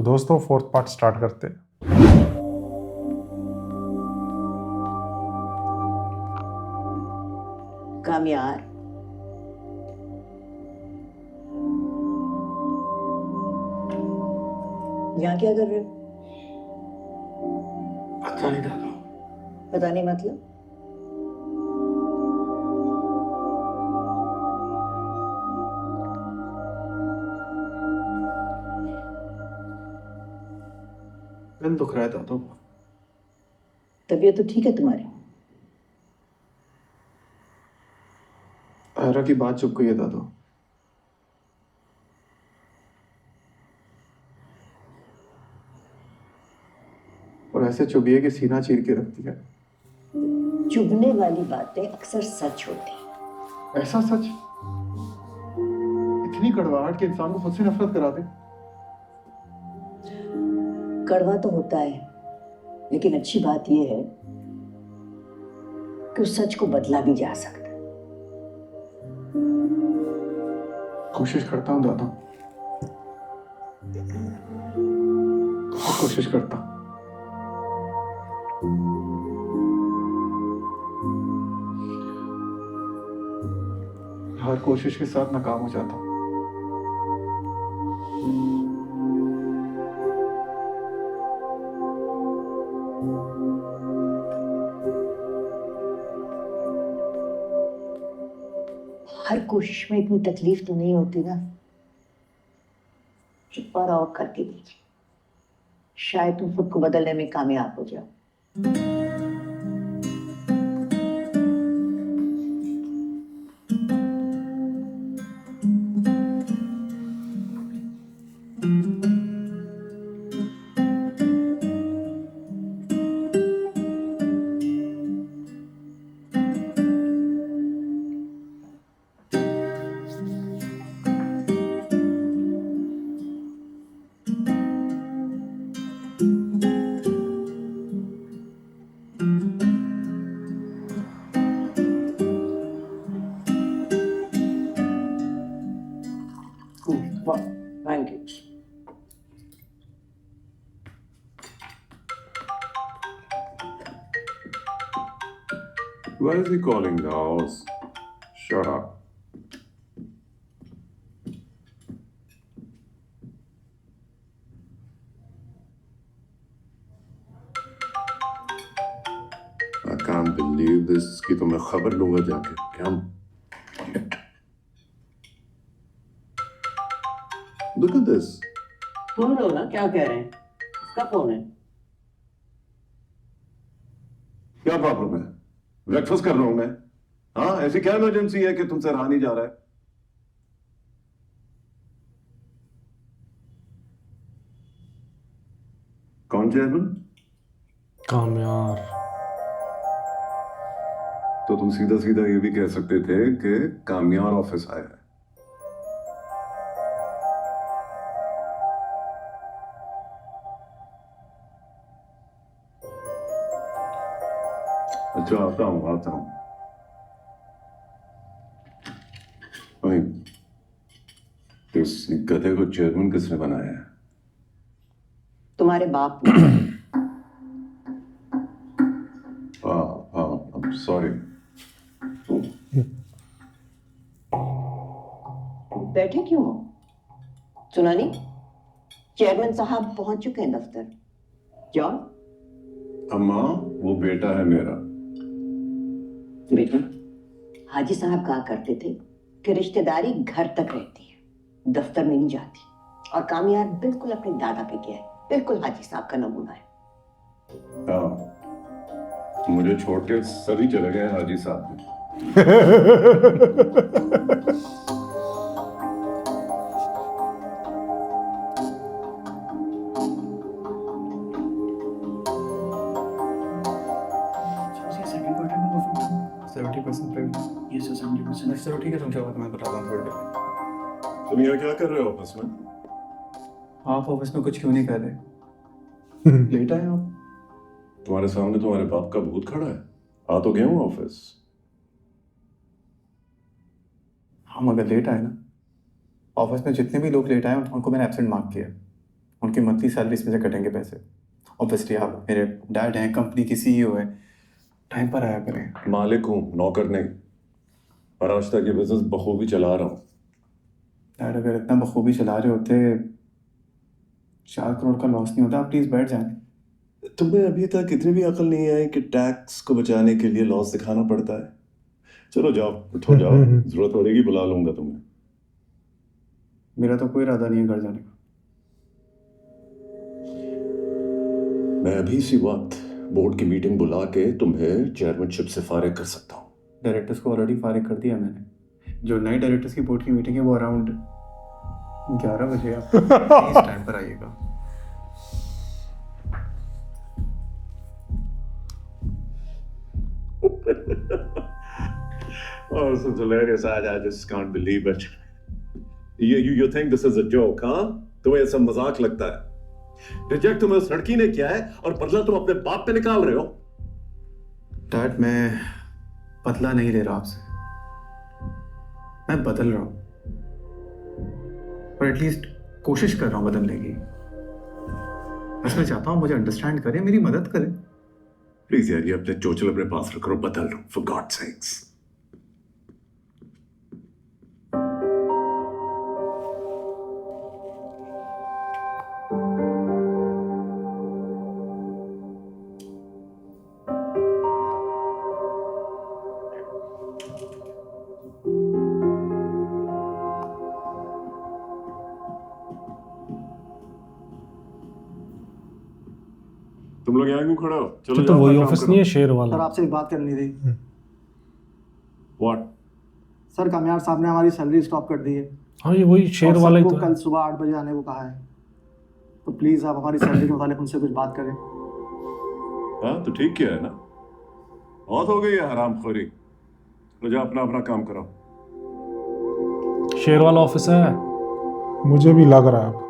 दोस्तों fourth part start करते हैं। कामयार, यहाँ क्या कर रहे हो? पता नहीं दादा। पता नहीं मतलब? दिल दुख रहा है दादा। तबीयत तो ठीक है तुम्हारी? आयरा की बात चुप गई है दादा। और ऐसे चुभिए कि सीना चीर के रखती है। चुभने वाली बातें अक्सर सच होती हैं। ऐसा सच? इतनी कड़वाहट कि इंसान को खुद से नफरत करा दे। कड़वा तो होता है, लेकिन अच्छी बात यह है कि उस सच को बदला भी जा सकता है। कोशिश करता हूँ दादा, बहुत कोशिश करता हूँ। हर कोशिश के साथ नाकाम हो जाता हूँ। हर कोशिश में इतनी तकलीफ तो नहीं होती ना। एक बार और करके देखिए, शायद तुम खुद को बदलने में कामयाब हो जाओ। Thank you. Why is he calling the house? Shut up. I can't believe this. इसकी तो मैं खबर लूंगा जाके। क्या? Look at this. सुन लो ना क्या कह रहे हैं। इसका फोन है। क्या प्रॉब्लम है? ब्रेकफास्ट कर रहा हूं मैं। हाँ, ऐसी क्या इमरजेंसी है कि तुमसे रहा नहीं जा रहा है? कौन चेयरमैन? कामयार। तो तुम सीधा सीधा ये भी कह सकते थे कि कामयार ऑफिस आया है। अच्छा, आता हूं। वही, इस गधे को चेयरमैन किसने बनाया है? तुम्हारे बाप ने। हाँ, सॉरी। बैठे क्यों हो? सुना नहीं? चेयरमैन साहब पहुंच चुके हैं दफ्तर। जाओ। अम्मा, वो बेटा है मेरा। बेटा, हाजी साहब कहा करते थे कि रिश्तेदारी घर तक रहती है, दफ्तर में नहीं जाती। और कामयार बिल्कुल अपने दादा पे गया है, बिल्कुल हाजी साहब का नमूना है। हाँ, मुझे छोड़ के सभी चले गए हाजी साहब। चलो ठीक है, तुम क्या बात, मैं बताता हूँ थोड़ी देर। तुम यहाँ क्या कर रहे हो ऑफिस में? आप ऑफिस में कुछ क्यों नहीं कर रहे? लेट आए आप? तुम्हारे सामने तुम्हारे बाप का भूत खड़ा है। आ तो गया हूँ ऑफिस। हम अगर लेट आए ना, ऑफिस में जितने भी लोग लेट आए उनको मैंने एब्सेंट मार्क किया। उनकी मंथली सैलरी इसमें से कटेंगे पैसे। ऑब्वियसली आप मेरे डैड हैं, कंपनी की सीईओ है, टाइम पर आया करें। मालिक हूँ, नौकर नहीं। और आज तक ये बिजनेस बखूबी चला रहा हूँ। डैड अगर इतना बखूबी चला रहे होते 4 करोड़ का लॉस नहीं होता। आप प्लीज बैठ जाएं। तुम्हें अभी तक इतनी भी अकल नहीं आई कि टैक्स को बचाने के लिए लॉस दिखाना पड़ता है। चलो जाओ, उठो जाओ, जरूरत पड़ेगी बुला लूंगा तुम्हें। मेरा तो कोई इरादा नहीं है घर जाने का। मैं अभी इसी वक्त बोर्ड की मीटिंग बुला के तुम्हें चेयरमैनशिप से फारिग कर सकता हूँ। डायरेक्टर्स को ऑलरेडी फारिग कर दिया मैंने। जो नए डायरेक्टर्स की बोर्ड की मीटिंग है वो अराउंड 11 बजे आप इस टाइम पर आइएगा। Oh, this is hilarious. I just can't believe it. You think this is a joke, हाँ? तुम्हें ये सब मजाक लगता है? रिजेक्ट तुम्हें उस लड़की ने किया है और बदला तुम अपने बाप पे निकाल रहे हो। डैड मैं बदला नहीं ले रहा आपसे, मैं बदल रहा हूँ, पर एटलीस्ट कोशिश कर रहा हूँ बदलने की। बस मैं चाहता हूँ मुझे अंडरस्टैंड करें, मेरी मदद करें। प्लीज यार, ये अपने चोचल अपने पास रखो, बदल रहा हूँ, फॉर गॉड सेक्स। तुम लोग यहाँ क्यों खड़े हो? चलो तो जाओ, वही अपना काम ऑफिस करो। नहीं है शेर सर वाला? आपसे एक बात करनी थी। What? सर कामयाब साहब ने हमारी सैलरी स्टॉप कर दी है हाँ ये वही शेर और वाला ही सबको तो कल है। सुबह 8 बजे आने को कहा है। तो प्लीज आप हमारी सैलरी के मुतालिक उनसे कुछ बात करें। हाँ तो ठीक किया है ना, बहुत हो गई है हरामखोरी। तो जाओ अपना अपना काम करो। शेर वाला ऑफिस है, मुझे भी लग रहा है अब।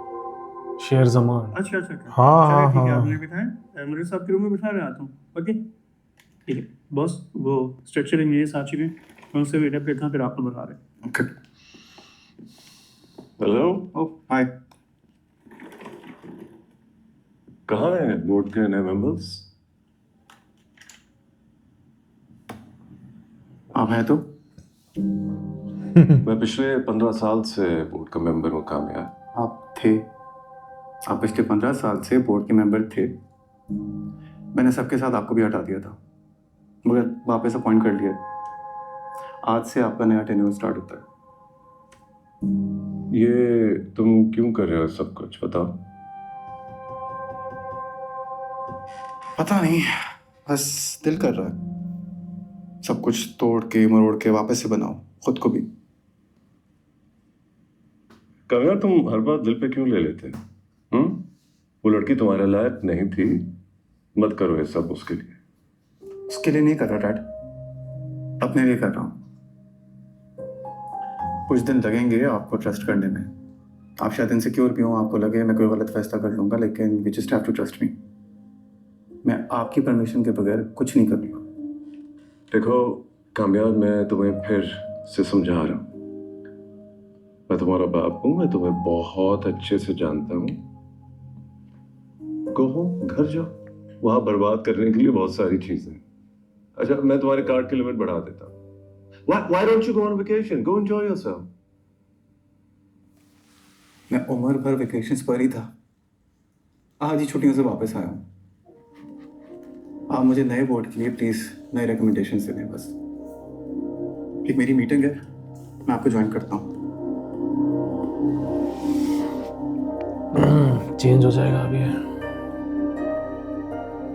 शेर जमान। अच्छा अच्छा हाँ, चलिए, हाँ, ठीक है, हाँ। आप मुझे बिठाएं, मेरे साथ के रूम में बिठा रहे आता हूँ। ओके ठीक है बॉस, वो स्ट्रक्चर इंजीनियर्स आ चुके हैं, मैं उससे वेट करता हूँ, फिर आपको बता रहे हैं। ओके। हेलो, ओह हाय। कहाँ हैं बोर्ड के नए मेंबर्स? आप हैं तो? मैं पिछले 15 साल से बोर्ड का मेंबर हूँ कामयाब। आप थे, आप पिछले 15 साल से बोर्ड के मेंबर थे। मैंने सबके साथ आपको भी हटा दिया था, मगर वापस अपॉइंट कर लिया। आज से आपका नया टेन्योर स्टार्ट होता है। ये तुम क्यों कर रहे हो सब कुछ, बताओ। पता नहीं, बस दिल कर रहा है सब कुछ तोड़ के मरोड़ के वापस से बनाओ, खुद को भी। कामयाब तुम हर बात दिल पे क्यों ले लेते? वो लड़की तुम्हारे लायक नहीं थी, मत करो ये सब उसके लिए। उसके लिए नहीं कर रहा डैड, अपने लिए कर रहा हूँ। कुछ दिन लगेंगे आपको ट्रस्ट करने में। आप शायद इनसिक्योर भी हो, आपको लगे मैं कोई गलत फैसला कर लूंगा, लेकिन you just have to trust me. मैं आपकी परमिशन के बगैर कुछ नहीं करूँगा। देखो कामयाब, मैं तुम्हें फिर से समझा रहा हूँ, मैं तुम्हारा बाप हूँ, मैं तुम्हें बहुत अच्छे से जानता हूँ। कहो घर जाओ, वहां बर्बाद करने के लिए बहुत सारी चीजें। अच्छा मैं तुम्हारे कार्ड की लिमिट बढ़ा देता हूँ। Why don't you go on vacation? Go enjoy yourself. मैं उम्र भर वेकेशंस पर ही था, आज ही छुट्टियों से वापस आया हूँ। आप मुझे नए बोर्ड के लिए प्लीज नए रिकमेंडेशन दे दें बस। एक मेरी मीटिंग है, मैं आपको ज्वाइन करता हूँ। चेंज हो जाएगा अभी।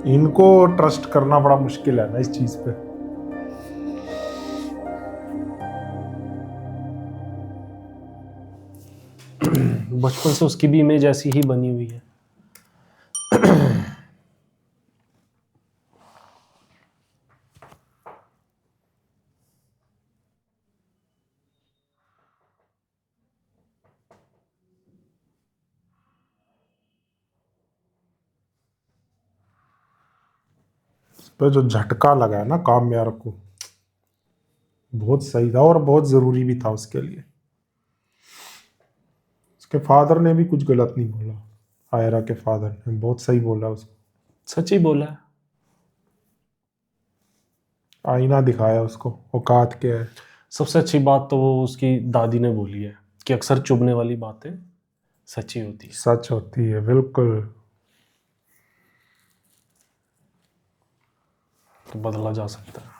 इनको ट्रस्ट करना बड़ा मुश्किल है ना इस चीज पे। बचपन से उसकी भी इमेज ऐसी ही बनी हुई है। इस पे जो झटका लगा है ना कामयार को, बहुत सही था और बहुत जरूरी भी था उसके लिए। उसके फादर ने भी कुछ गलत नहीं बोला। आयरा के फादर ने बहुत सही बोला उसको, सच ही बोला है। आईना दिखाया उसको, औकात क्या है। सबसे अच्छी बात तो वो उसकी दादी ने बोली है कि अक्सर चुभने वाली बातें सच्ची होती है। सच होती है बिल्कुल। तो बदला जा सकता है।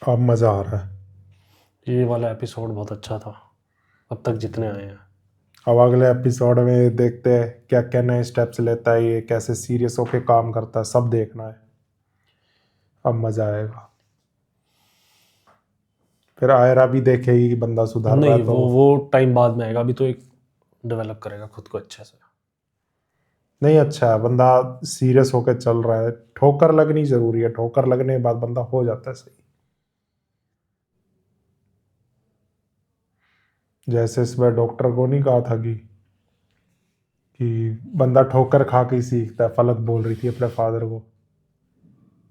अब मज़ा आ रहा है। ये वाला एपिसोड बहुत अच्छा था अब तक जितने आए हैं। अब अगले एपिसोड में देखते हैं क्या क्या नए स्टेप्स लेता है, ये कैसे सीरियस होके काम करता है, सब देखना है। अब मज़ा आएगा। फिर आयरा भी देखेगी कि बंदा सुधर रहा नहीं, है तो वो टाइम बाद में आएगा। अभी तो एक डेवलप करेगा खुद को अच्छे से। नहीं, अच्छा है बंदा सीरियस होकर चल रहा है। ठोकर लगनी जरूरी है, ठोकर लगने के बाद बंदा हो जाता है सही। जैसे इसमें डॉक्टर को नहीं कहा था कि बंदा ठोकर खा के ही सीखता है। फलक बोल रही थी अपने फादर को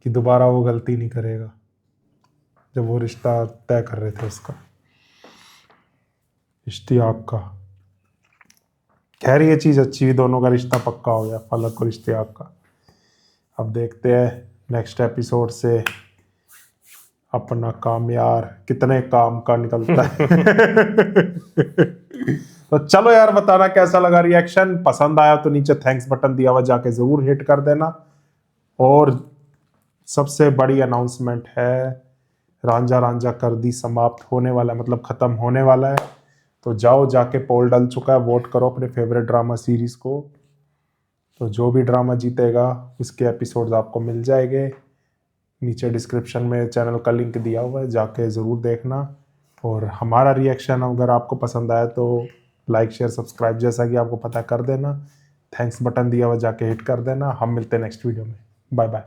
कि दोबारा वो गलती नहीं करेगा, जब वो रिश्ता तय कर रहे थे उसका, इश्तियाक का। खैर ये चीज़ अच्छी हुई, दोनों का रिश्ता पक्का हो गया, फलक और इश्तियाक का। अब देखते हैं नेक्स्ट एपिसोड से अपना काम यार कितने काम का निकलता है। तो चलो यार, बताना कैसा लगा रिएक्शन। पसंद आया तो नीचे थैंक्स बटन दिया हुआ जाके ज़रूर हिट कर देना। और सबसे बड़ी अनाउंसमेंट है, रांझा रांझा कर दी समाप्त होने वाला है, मतलब ख़त्म होने वाला है। तो जाओ, जाके पोल डल चुका है, वोट करो अपने फेवरेट ड्रामा सीरीज़ को। तो जो भी ड्रामा जीतेगा उसके एपिसोड्स आपको मिल जाएंगे। नीचे डिस्क्रिप्शन में चैनल का लिंक दिया हुआ है, जाके ज़रूर देखना। और हमारा रिएक्शन अगर आपको पसंद आया तो लाइक शेयर सब्सक्राइब जैसा कि आपको पता कर देना। थैंक्स बटन दिया हुआ जाके हिट कर देना। हम मिलते हैं नेक्स्ट वीडियो में। Bye bye.